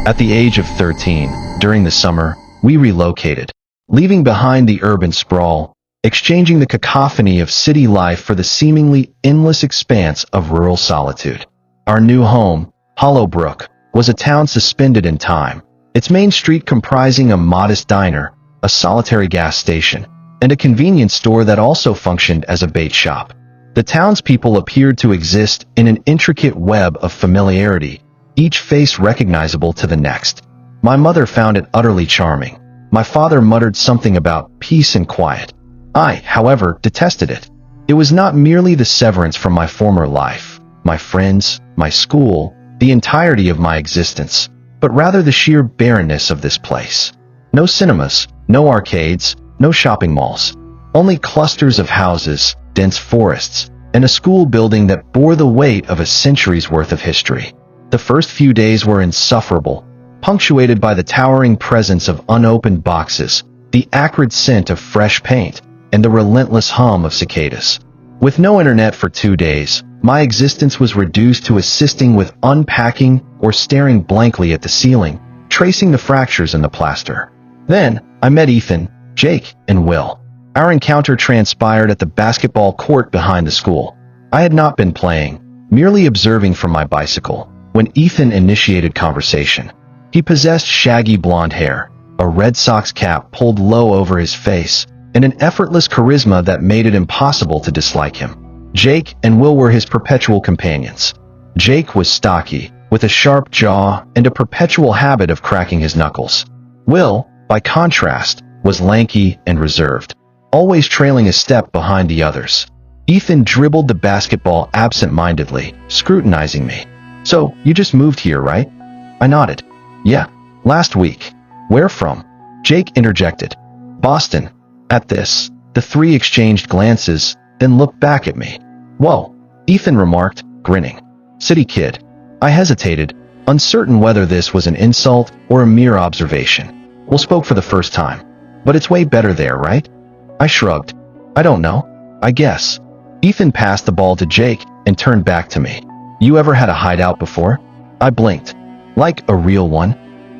At the age of 13, during the summer, we relocated, leaving behind the urban sprawl, exchanging the cacophony of city life for the seemingly endless expanse of rural solitude. Our new home, Hollowbrook, was a town suspended in time, its main street comprising a modest diner, a solitary gas station, and a convenience store that also functioned as a bait shop. The townspeople appeared to exist in an intricate web of familiarity, each face recognizable to the next. My mother found it utterly charming. My father muttered something about peace and quiet. I, however, detested it. It was not merely the severance from my former life, my friends, my school, the entirety of my existence, but rather the sheer barrenness of this place. No cinemas, no arcades, no shopping malls. Only clusters of houses, dense forests, and a school building that bore the weight of a century's worth of history. The first few days were insufferable, punctuated by the towering presence of unopened boxes, the acrid scent of fresh paint, and the relentless hum of cicadas. With no internet for 2 days, my existence was reduced to assisting with unpacking or staring blankly at the ceiling, tracing the fractures in the plaster. Then, I met Ethan, Jake, and Will. Our encounter transpired at the basketball court behind the school. I had not been playing, merely observing from my bicycle, when Ethan initiated conversation. He possessed shaggy blonde hair, a Red Sox cap pulled low over his face, and an effortless charisma that made it impossible to dislike him. Jake and Will were his perpetual companions. Jake was stocky, with a sharp jaw and a perpetual habit of cracking his knuckles. Will, by contrast, was lanky and reserved, always trailing a step behind the others. Ethan dribbled the basketball absent-mindedly, scrutinizing me. "So, you just moved here, right?" I nodded. "Yeah, last week." "Where from?" Jake interjected. "Boston." At this, the three exchanged glances, then looked back at me. "Whoa," Ethan remarked, grinning. "City kid." I hesitated, uncertain whether this was an insult or a mere observation. Will spoke for the first time. "But it's way better there, right?" I shrugged. "I don't know. I guess." Ethan passed the ball to Jake and turned back to me. "You ever had a hideout before?" I blinked. "Like a real one?"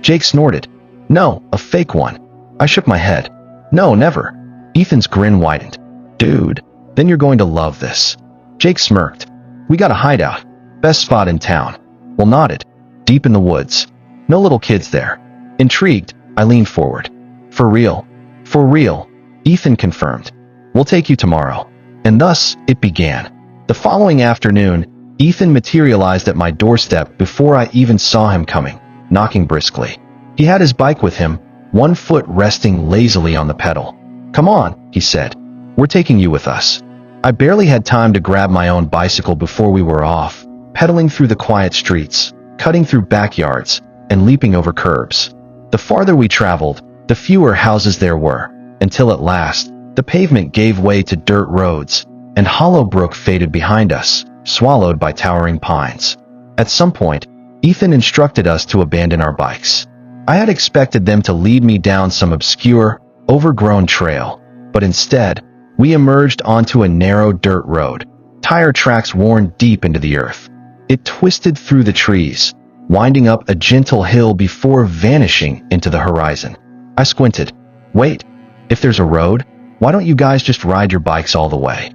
Jake snorted. "No, a fake one." I shook my head. "No, never." Ethan's grin widened. "Dude, then you're going to love this." Jake smirked. "We got a hideout. Best spot in town." Will nodded. "Deep in the woods. No little kids there." Intrigued, I leaned forward. "For real?" "For real," Ethan confirmed. "We'll take you tomorrow." And thus, it began. The following afternoon, Ethan materialized at my doorstep before I even saw him coming, knocking briskly. He had his bike with him, one foot resting lazily on the pedal. "Come on," he said. "We're taking you with us." I barely had time to grab my own bicycle before we were off, pedaling through the quiet streets, cutting through backyards, and leaping over curbs. The farther we traveled, the fewer houses there were, until at last, the pavement gave way to dirt roads, and Hollowbrook faded behind us, swallowed by towering pines. At some point, Ethan instructed us to abandon our bikes. I had expected them to lead me down some obscure, overgrown trail, but instead, we emerged onto a narrow dirt road, tire tracks worn deep into the earth. It twisted through the trees, winding up a gentle hill before vanishing into the horizon. I squinted. "Wait, if there's a road, why don't you guys just ride your bikes all the way?"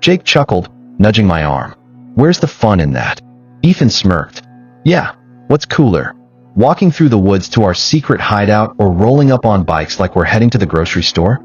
Jake chuckled, nudging my arm. "Where's the fun in that?" Ethan smirked. "Yeah, what's cooler? Walking through the woods to our secret hideout or rolling up on bikes like we're heading to the grocery store?"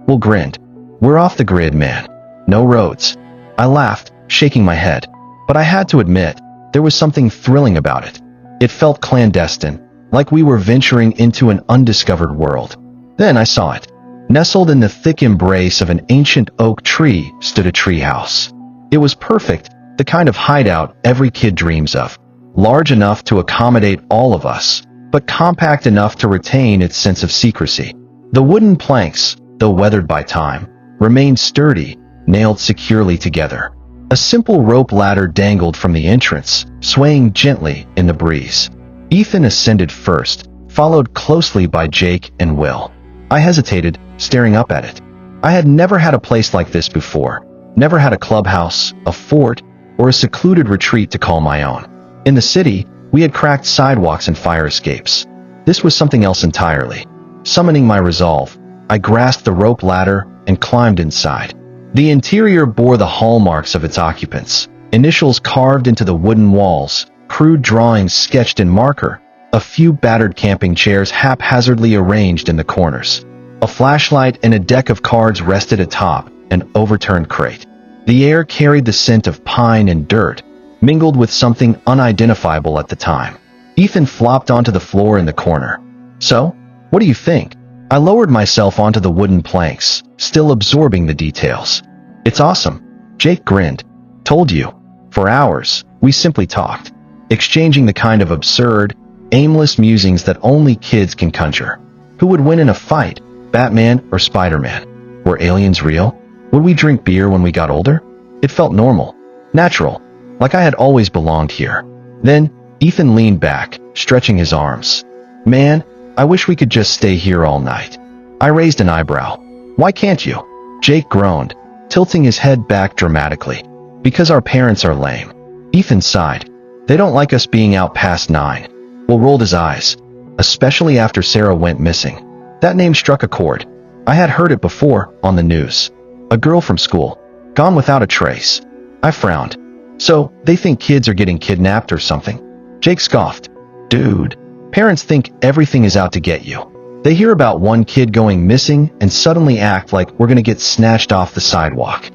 Will grinned. "We're off the grid, man. No roads." I laughed, shaking my head. But I had to admit, there was something thrilling about it. It felt clandestine, like we were venturing into an undiscovered world. Then I saw it. Nestled in the thick embrace of an ancient oak tree stood a treehouse. It was perfect, the kind of hideout every kid dreams of. Large enough to accommodate all of us, but compact enough to retain its sense of secrecy. The wooden planks, though weathered by time, remained sturdy, nailed securely together. A simple rope ladder dangled from the entrance, swaying gently in the breeze. Ethan ascended first, followed closely by Jake and Will. I hesitated, staring up at it. I had never had a place like this before, never had a clubhouse, a fort, or a secluded retreat to call my own. In the city, We had cracked sidewalks and fire escapes. This was something else entirely. Summoning my resolve, I grasped the rope ladder and climbed inside. The interior bore the hallmarks of its occupants. Initials carved into the wooden walls, crude drawings sketched in marker, a few battered camping chairs haphazardly arranged in the corners. A flashlight and a deck of cards rested atop an overturned crate. The air carried the scent of pine and dirt, mingled with something unidentifiable at the time. Ethan flopped onto the floor in the corner. "So, what do you think?" I lowered myself onto the wooden planks, still absorbing the details. "It's awesome." Jake grinned. "Told you." For hours, we simply talked, exchanging the kind of absurd, aimless musings that only kids can conjure. Who would win in a fight, Batman or Spider-Man? Were aliens real? Would we drink beer when we got older? It felt normal, natural, like I had always belonged here. Then, Ethan leaned back, stretching his arms. "Man, I wish we could just stay here all night." I raised an eyebrow. "Why can't you?" Jake groaned, tilting his head back dramatically. "Because our parents are lame." Ethan sighed. "They don't like us being out past 9. Will rolled his eyes. "Especially after Sarah went missing." That name struck a chord. I had heard it before, on the news. A girl from school, gone without a trace. I frowned. "So, they think kids are getting kidnapped or something?" Jake scoffed. "Dude, parents think everything is out to get you. They hear about one kid going missing and suddenly act like we're gonna get snatched off the sidewalk."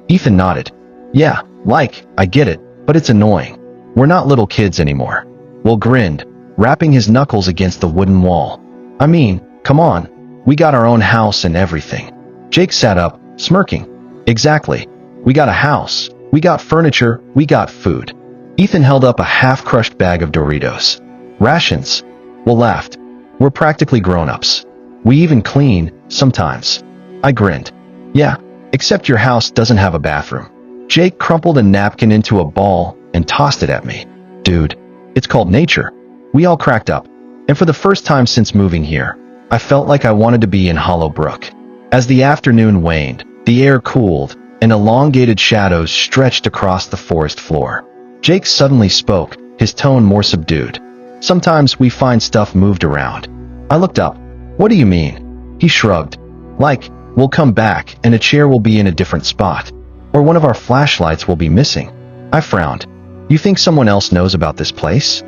Ethan nodded. "Yeah, I get it, but it's annoying. We're not little kids anymore." Will grinned, rapping his knuckles against the wooden wall. "I mean, come on, we got our own house and everything." Jake sat up, smirking. "Exactly. We got a house, we got furniture, we got food." Ethan held up a half-crushed bag of Doritos. "Rations." Will laughed. "We're practically grown-ups. We even clean, sometimes." I grinned. "Yeah, except your house doesn't have a bathroom." Jake crumpled a napkin into a ball and tossed it at me. "Dude, it's called nature." We all cracked up, and for the first time since moving here, I felt like I wanted to be in Hollow Brook. As the afternoon waned, the air cooled, and elongated shadows stretched across the forest floor. Jake suddenly spoke, his tone more subdued. "Sometimes we find stuff moved around." I looked up. "What do you mean?" He shrugged. "Like, we'll come back and a chair will be in a different spot. Or one of our flashlights will be missing." I frowned. "You think someone else knows about this place?"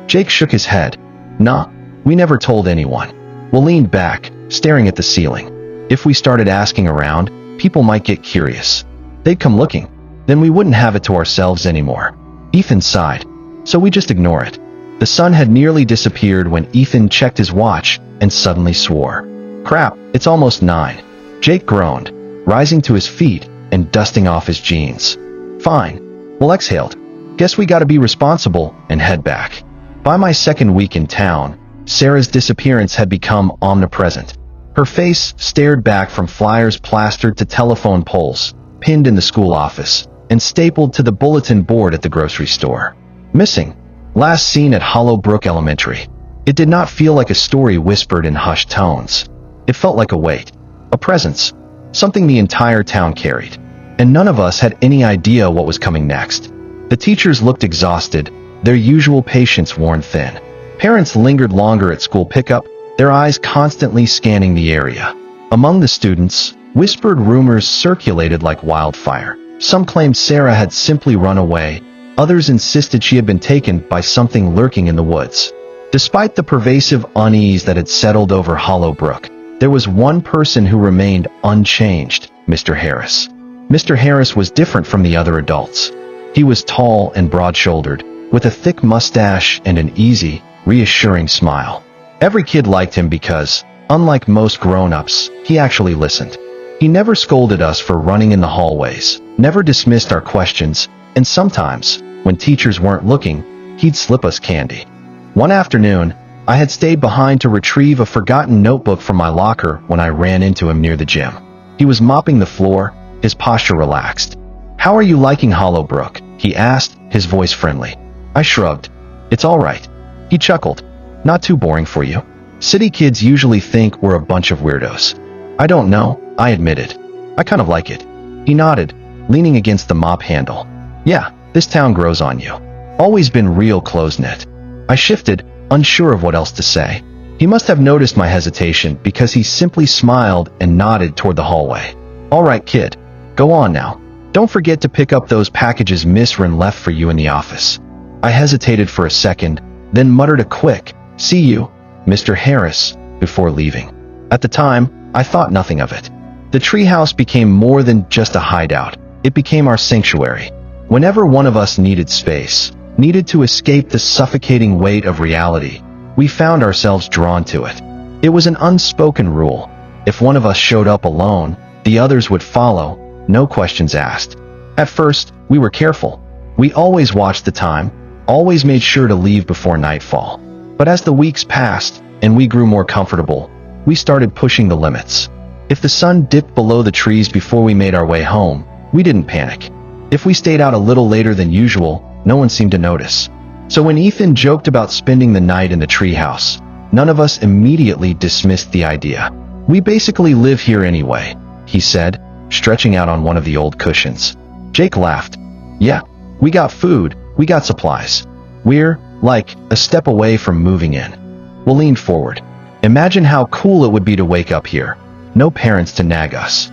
Jake shook his head. "Nah, we never told anyone." Will leaned back, staring at the ceiling. "If we started asking around, people might get curious. They'd come looking. Then we wouldn't have it to ourselves anymore." Ethan sighed. "So we just ignore it." The sun had nearly disappeared when Ethan checked his watch and suddenly swore. "Crap, it's almost 9. Jake groaned, rising to his feet and dusting off his jeans. "Fine." Will exhaled. "Guess we gotta be responsible and head back." By my second week in town, Sarah's disappearance had become omnipresent. Her face stared back from flyers plastered to telephone poles, pinned in the school office, and stapled to the bulletin board at the grocery store. "Missing. Last seen at Hollow Brook Elementary." It did not feel like a story whispered in hushed tones. It felt like a weight, a presence, something the entire town carried. And none of us had any idea what was coming next. The teachers looked exhausted, their usual patience worn thin. Parents lingered longer at school pickup, their eyes constantly scanning the area. Among the students, whispered rumors circulated like wildfire. Some claimed Sarah had simply run away, others insisted she had been taken by something lurking in the woods. Despite the pervasive unease that had settled over Hollow Brook, there was one person who remained unchanged, Mr. Harris. Mr. Harris was different from the other adults. He was tall and broad-shouldered, with a thick mustache and an easy, reassuring smile. Every kid liked him because, unlike most grown-ups, he actually listened. He never scolded us for running in the hallways, never dismissed our questions, and sometimes, when teachers weren't looking, he'd slip us candy. One afternoon, I had stayed behind to retrieve a forgotten notebook from my locker when I ran into him near the gym. He was mopping the floor, his posture relaxed. "How are you liking Hollow Brook?" he asked, his voice friendly. I shrugged. "It's all right." He chuckled. "Not too boring for you?" City kids usually think we're a bunch of weirdos. "I don't know," I admitted. "I kind of like it." He nodded, leaning against the mop handle. "Yeah, this town grows on you. Always been real close-knit." I I shifted, unsure of what else to say. He must have noticed my hesitation because he simply smiled and nodded toward the hallway. "All right, kid. Go on now. Don't forget to pick up those packages Miss Wren left for you in the office." I hesitated for a second, then muttered a quick, "See you, Mr. Harris," before leaving. At the time, I thought nothing of it. The treehouse became more than just a hideout. It became our sanctuary. Whenever one of us needed space, needed to escape the suffocating weight of reality, we found ourselves drawn to it. It was an unspoken rule. If one of us showed up alone, the others would follow, no questions asked. At first, we were careful. We always watched the time, always made sure to leave before nightfall. But as the weeks passed, and we grew more comfortable, we started pushing the limits. If the sun dipped below the trees before we made our way home, we didn't panic. If we stayed out a little later than usual, no one seemed to notice. So when Ethan joked about spending the night in the treehouse, none of us immediately dismissed the idea. "We basically live here anyway," he said, stretching out on one of the old cushions. Jake laughed. "Yeah, we got food, we got supplies. We're, like, a step away from moving in." Will leaned forward. "Imagine how cool it would be to wake up here. No parents to nag us."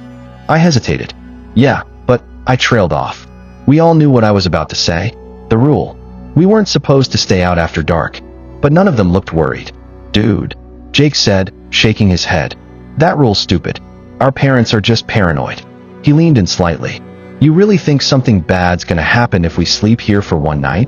I hesitated. "Yeah, but," I trailed off. We all knew what I was about to say. The rule. We weren't supposed to stay out after dark, but none of them looked worried. "Dude," Jake said, shaking his head. "That rule's stupid. Our parents are just paranoid." He leaned in slightly. "You really think something bad's gonna happen if we sleep here for one night?"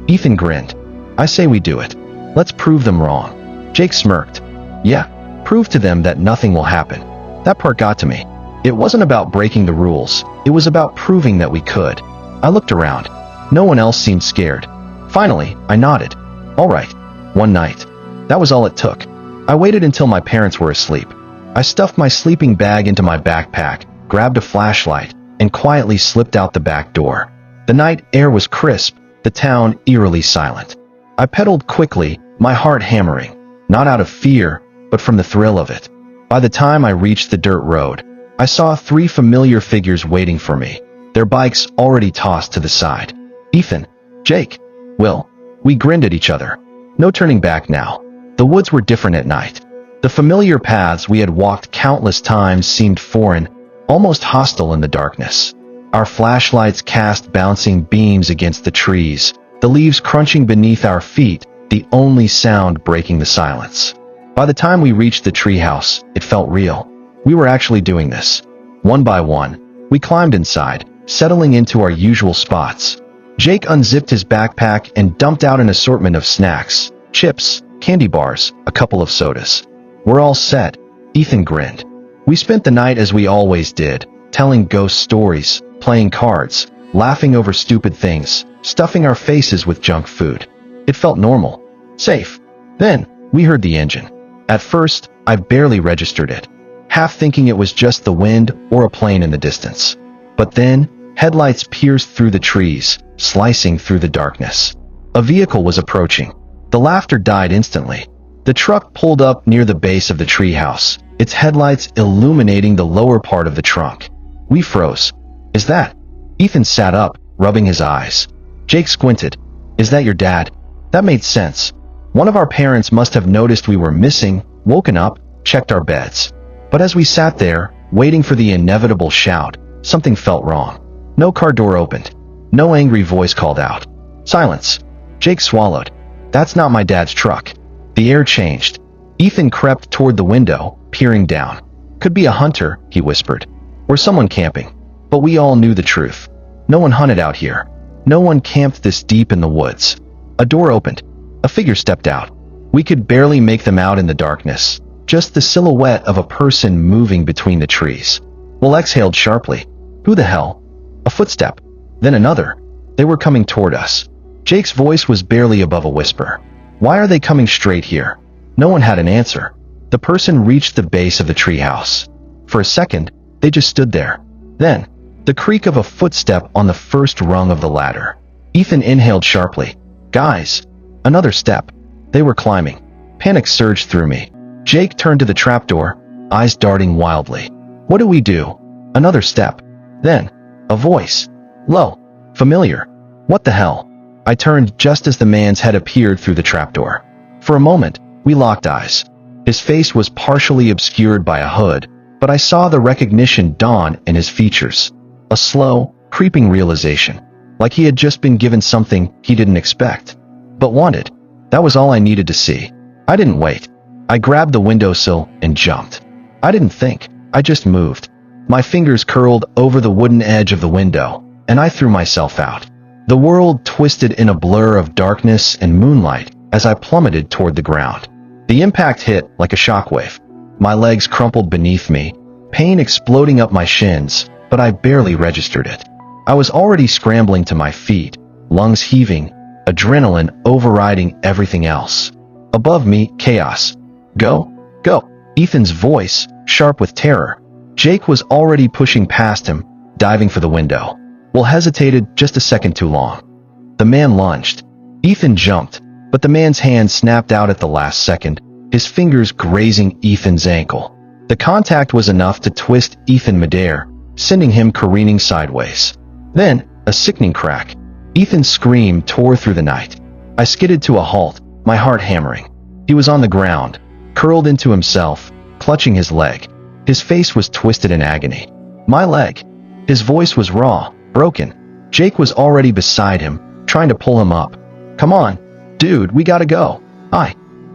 Ethan grinned. "I say we do it. Let's prove them wrong." Jake smirked. "Yeah, prove to them that nothing will happen." That part got to me. It wasn't about breaking the rules. It was about proving that we could. I looked around. No one else seemed scared. Finally, I nodded. "All right, one night." That was all it took. I waited until my parents were asleep. I stuffed my sleeping bag into my backpack, grabbed a flashlight, and quietly slipped out the back door. The night air was crisp, the town eerily silent. I pedaled quickly, my heart hammering, not out of fear, but from the thrill of it. By the time I reached the dirt road, I saw 3 familiar figures waiting for me, their bikes already tossed to the side. Ethan, Jake, Will. We grinned at each other. No turning back now. The woods were different at night. The familiar paths we had walked countless times seemed foreign, almost hostile in the darkness. Our flashlights cast bouncing beams against the trees, the leaves crunching beneath our feet, the only sound breaking the silence. By the time we reached the treehouse, it felt real. We were actually doing this. One by one, we climbed inside, settling into our usual spots. Jake unzipped his backpack and dumped out an assortment of snacks, chips, candy bars, a couple of sodas. "We're all set," Ethan grinned. We spent the night as we always did, telling ghost stories, playing cards, laughing over stupid things, stuffing our faces with junk food. It felt normal, safe. Then, we heard the engine. At first, I barely registered it, half thinking it was just the wind or a plane in the distance. But then, headlights pierced through the trees, slicing through the darkness. A vehicle was approaching. The laughter died instantly. The truck pulled up near the base of the treehouse, its headlights illuminating the lower part of the trunk. We froze. "Is that?" Ethan sat up, rubbing his eyes. Jake squinted. "Is that your dad?" That made sense. One of our parents must have noticed we were missing, woken up, checked our beds. But as we sat there, waiting for the inevitable shout, something felt wrong. No car door opened. No angry voice called out. Silence. Jake swallowed. "That's not my dad's truck." The air changed. Ethan crept toward the window, peering down. "Could be a hunter," he whispered. "Or someone camping." But we all knew the truth. No one hunted out here. No one camped this deep in the woods. A door opened. A figure stepped out. We could barely make them out in the darkness. Just the silhouette of a person moving between the trees. Will exhaled sharply. "Who the hell?" A footstep. Then another. They were coming toward us. Jake's voice was barely above a whisper. "Why are they coming straight here?" No one had an answer. The person reached the base of the treehouse. For a second, they just stood there. Then, the creak of a footstep on the first rung of the ladder. Ethan inhaled sharply. "Guys!" Another step. They were climbing. Panic surged through me. Jake turned to the trapdoor, eyes darting wildly. "What do we do?" Another step. Then, a voice. Low. Familiar. "What the hell?" I turned just as the man's head appeared through the trapdoor. For a moment, we locked eyes. His face was partially obscured by a hood, but I saw the recognition dawn in his features. A slow, creeping realization, like he had just been given something he didn't expect, but wanted. That was all I needed to see. I didn't wait. I grabbed the windowsill and jumped. I didn't think. I just moved. My fingers curled over the wooden edge of the window, and I threw myself out. The world twisted in a blur of darkness and moonlight as I plummeted toward the ground. The impact hit like a shockwave. My legs crumpled beneath me, pain exploding up my shins, but I barely registered it. I was already scrambling to my feet, lungs heaving, adrenaline overriding everything else. Above me, chaos. Go, go. Ethan's voice, sharp with terror. Jake was already pushing past him, diving for the window. Will hesitated just a second too long. The man lunged. Ethan jumped, but the man's hand snapped out at the last second, his fingers grazing Ethan's ankle. The contact was enough to twist Ethan midair, sending him careening sideways. Then, a sickening crack. Ethan's scream tore through the night. I skidded to a halt, my heart hammering. He was on the ground, curled into himself, clutching his leg. His face was twisted in agony. My leg. His voice was raw, broken. Jake was already beside him, trying to pull him up. Come on, dude, we gotta go.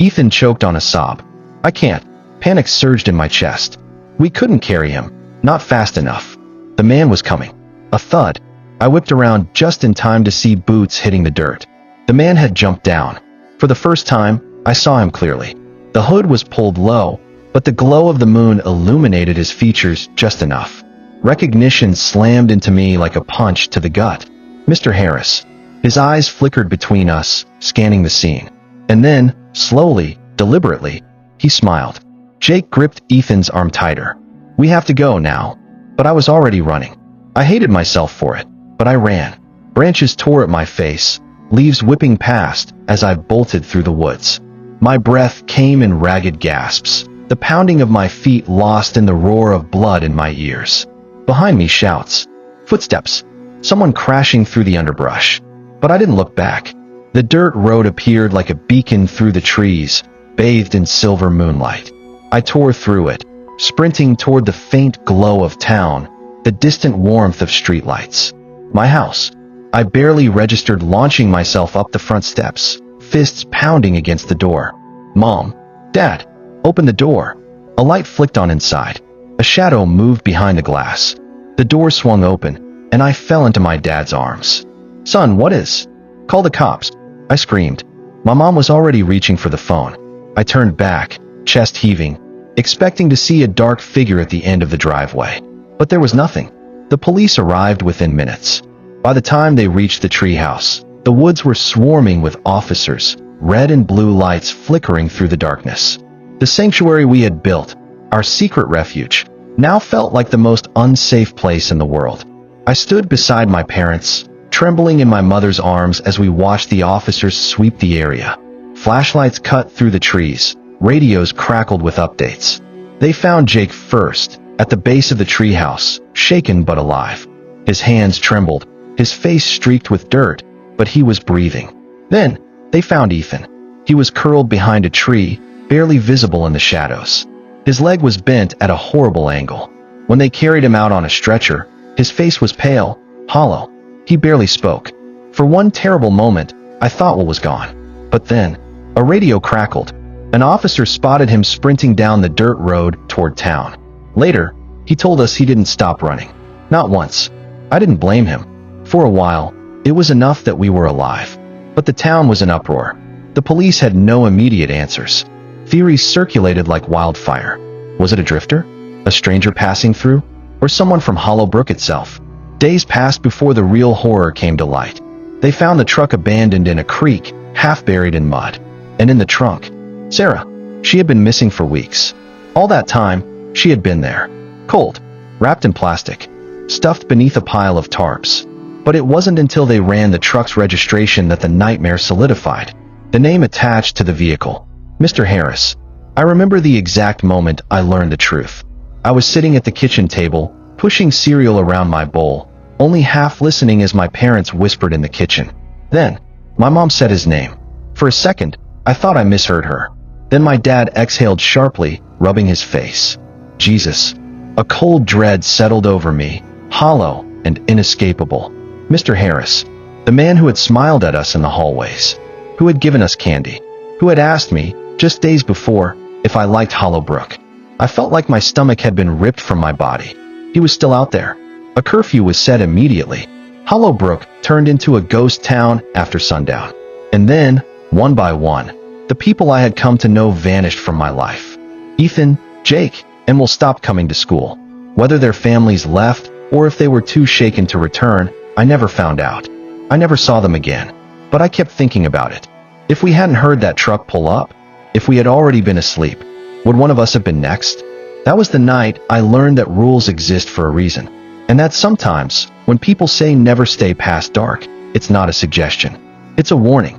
Ethan choked on a sob. I can't. Panic surged in my chest. We couldn't carry him. Not fast enough. The man was coming. A thud. I whipped around just in time to see boots hitting the dirt. The man had jumped down. For the first time, I saw him clearly. The hood was pulled low, but the glow of the moon illuminated his features just enough. Recognition slammed into me like a punch to the gut. Mr. Harris. His eyes flickered between us, scanning the scene. And then, slowly, deliberately, he smiled. Jake gripped Ethan's arm tighter. We have to go now. But I was already running. I hated myself for it, but I ran. Branches tore at my face, leaves whipping past as I bolted through the woods. My breath came in ragged gasps, the pounding of my feet lost in the roar of blood in my ears. Behind me, shouts. Footsteps. Someone crashing through the underbrush. But I didn't look back. The dirt road appeared like a beacon through the trees, bathed in silver moonlight. I tore through it, sprinting toward the faint glow of town, the distant warmth of streetlights. My house. I barely registered launching myself up the front steps, fists pounding against the door. Mom. Dad. Open the door. A light flicked on inside. A shadow moved behind the glass. The door swung open, and I fell into my dad's arms. Son, what is? Call the cops. I screamed. My mom was already reaching for the phone. I turned back, chest heaving, expecting to see a dark figure at the end of the driveway. But there was nothing. The police arrived within minutes. By the time they reached the treehouse, the woods were swarming with officers, red and blue lights flickering through the darkness. The sanctuary we had built, our secret refuge, now felt like the most unsafe place in the world. I stood beside my parents, trembling in my mother's arms as we watched the officers sweep the area. Flashlights cut through the trees, radios crackled with updates. They found Jake first, at the base of the treehouse, shaken but alive. His hands trembled, his face streaked with dirt, but he was breathing. Then, they found Ethan. He was curled behind a tree, barely visible in the shadows. His leg was bent at a horrible angle. When they carried him out on a stretcher, his face was pale, hollow. He barely spoke. For one terrible moment, I thought Will was gone. But then, a radio crackled. An officer spotted him sprinting down the dirt road toward town. Later, he told us he didn't stop running. Not once. I didn't blame him. For a while, it was enough that we were alive. But the town was in uproar. The police had no immediate answers. Theories circulated like wildfire. Was it a drifter? A stranger passing through? Or someone from Hollow Brook itself? Days passed before the real horror came to light. They found the truck abandoned in a creek, half buried in mud. And in the trunk, Sarah. She had been missing for weeks. All that time, she had been there. Cold, wrapped in plastic, stuffed beneath a pile of tarps. But it wasn't until they ran the truck's registration that the nightmare solidified. The name attached to the vehicle. Mr. Harris. I remember the exact moment I learned the truth. I was sitting at the kitchen table, pushing cereal around my bowl, only half listening as my parents whispered in the kitchen. Then, My mom said his name. For a second, I thought I misheard her. Then my dad exhaled sharply, rubbing his face. Jesus. A cold dread settled over me, hollow and inescapable. Mr. Harris, the man who had smiled at us in the hallways, who had given us candy, who had asked me, just days before, if I liked Hollowbrook. I felt like my stomach had been ripped from my body. He was still out there. A curfew was set immediately. Hollowbrook turned into a ghost town after sundown. And then, one by one, the people I had come to know vanished from my life. Ethan, Jake, and Will stopped coming to school. Whether their families left or if they were too shaken to return, I never found out. I never saw them again. But I kept thinking about it. If we hadn't heard that truck pull up, if we had already been asleep, would one of us have been next? That was the night I learned that rules exist for a reason. And that sometimes, when people say never stay past dark, it's not a suggestion. It's a warning.